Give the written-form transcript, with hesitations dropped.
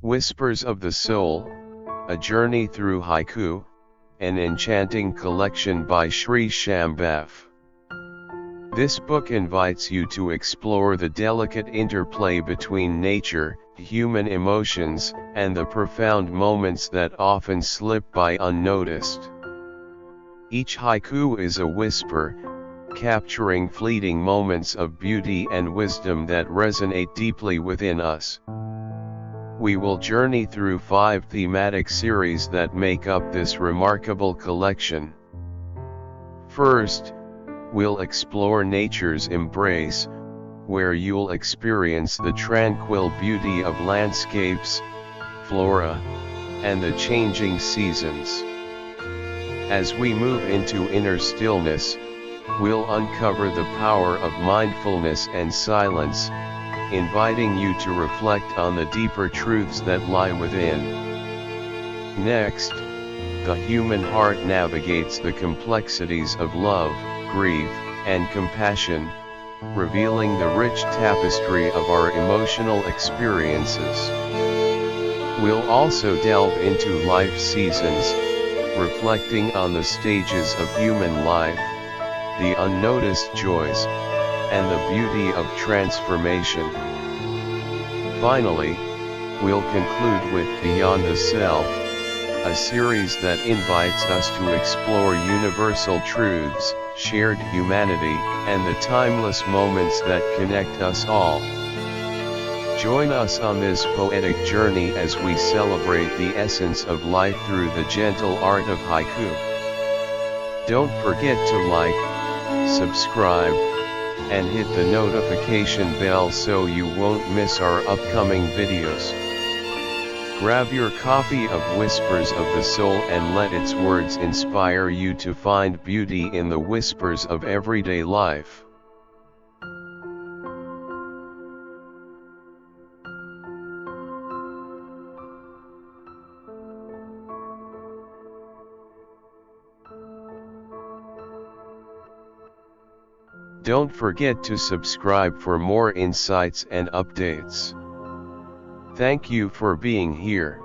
Whispers of the Soul, A Journey Through Haiku, an enchanting collection by Shree Shambav. This book invites you to explore the delicate interplay between nature, human emotions, and the profound moments that often slip by unnoticed. Each haiku is a whisper, capturing fleeting moments of beauty and wisdom that resonate deeply within us. We will journey through 5 thematic series that make up this remarkable collection. First, we'll explore nature's embrace, where you'll experience the tranquil beauty of landscapes, flora, and the changing seasons. As we move into inner stillness, we'll uncover the power of mindfulness and silence, inviting you to reflect on the deeper truths that lie within. Next, the human heart navigates the complexities of love, grief, and compassion, revealing the rich tapestry of our emotional experiences. We'll also delve into life seasons, reflecting on the stages of human life, the unnoticed joys, and the beauty of transformation. Finally, we'll conclude with Beyond the Self, a series that invites us to explore universal truths, shared humanity, and the timeless moments that connect us all. Join us on this poetic journey as we celebrate the essence of life through the gentle art of haiku. Don't forget to like, subscribe, and hit the notification bell so you won't miss our upcoming videos. Grab your copy of Whispers of the Soul and let its words inspire you to find beauty in the whispers of everyday life. Don't forget to subscribe for more insights and updates. Thank you for being here.